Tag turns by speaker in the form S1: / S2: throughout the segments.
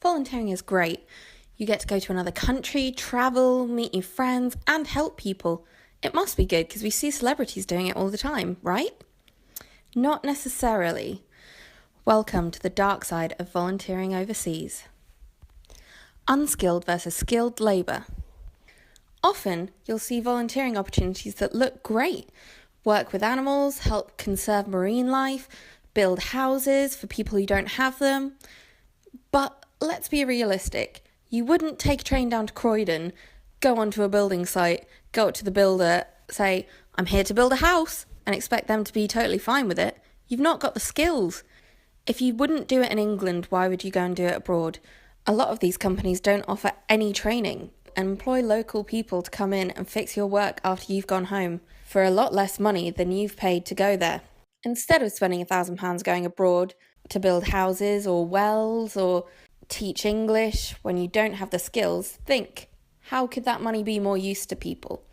S1: Volunteering is great. You get to go to another country, travel, meet new friends, and help people. It must be good because we see celebrities doing it all the time, right? Not necessarily. Welcome to the dark side of volunteering overseas. Unskilled versus skilled labour. Often, you'll see volunteering opportunities that look great. Work with animals, help conserve marine life, build houses for people who don't have them. But let's be realistic. You wouldn't take a train down to Croydon, go onto a building site, go up to the builder, say, I'm here to build a house, and expect them to be totally fine with it. You've not got the skills. If you wouldn't do it in England, why would you go and do it abroad? A lot of these companies don't offer any training and employ local people to come in and fix your work after you've gone home for a lot less money than you've paid to go there. Instead of spending £1,000 going abroad to build houses or wells or teach English when you don't have the skills, think, how could that money be more use to people?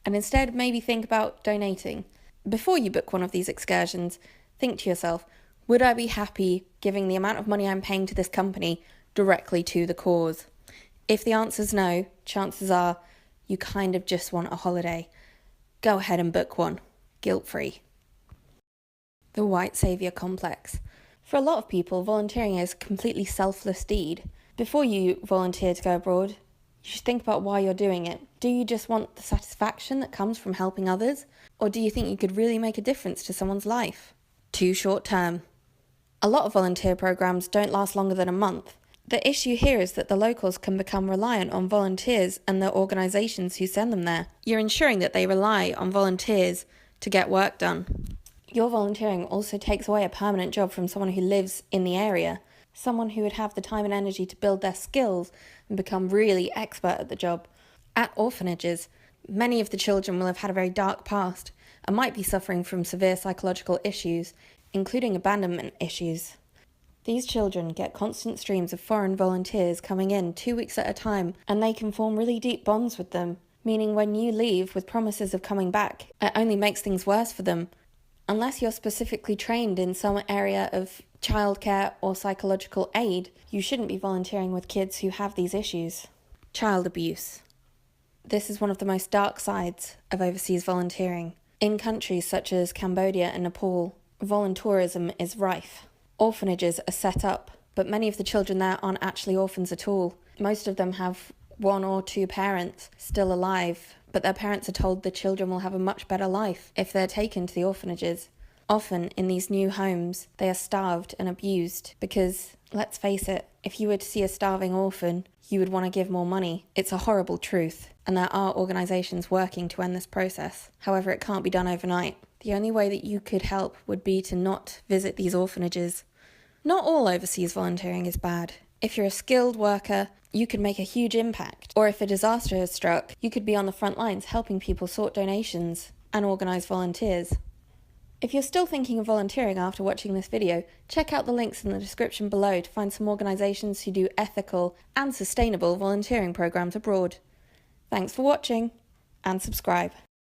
S1: And instead, maybe think about donating. Before you book one of these excursions, think to yourself, would I be happy giving the amount of money I'm paying to this company directly to the cause? If the answer's no, chances are you kind of just want a holiday. Go ahead and book one, guilt-free. The white saviour complex. For a lot of people, volunteering is a completely selfless deed. Before you volunteer to go abroad, you should think about why you're doing it. Do you just want the satisfaction that comes from helping others? Or do you think you could really make a difference to someone's life? Too short term. A lot of volunteer programs don't last longer than a month. The issue here is that the locals can become reliant on volunteers and the organisations who send them there. You're ensuring that they rely on volunteers to get work done. Your volunteering also takes away a permanent job from someone who lives in the area, someone who would have the time and energy to build their skills and become really expert at the job. At orphanages, many of the children will have had a very dark past and might be suffering from severe psychological issues, including abandonment issues. These children get constant streams of foreign volunteers coming in 2 weeks at a time, and they can form really deep bonds with them, meaning when you leave with promises of coming back, it only makes things worse for them. Unless you're specifically trained in some area of childcare or psychological aid, you shouldn't be volunteering with kids who have these issues. Child abuse. This is one of the most dark sides of overseas volunteering. In countries such as Cambodia and Nepal, volunteerism is rife. Orphanages are set up, but many of the children there aren't actually orphans at all. Most of them have 1 or 2 parents still alive, but their parents are told the children will have a much better life if they're taken to the orphanages. Often, in these new homes, they are starved and abused because, let's face it, if you were to see a starving orphan, you would want to give more money. It's a horrible truth, and there are organisations working to end this process. However, it can't be done overnight. The only way that you could help would be to not visit these orphanages. Not all overseas volunteering is bad. If you're a skilled worker, you could make a huge impact. Or if a disaster has struck, you could be on the front lines helping people sort donations and organise volunteers. If you're still thinking of volunteering after watching this video, check out the links in the description below to find some organisations who do ethical and sustainable volunteering programmes abroad. Thanks for watching, and subscribe.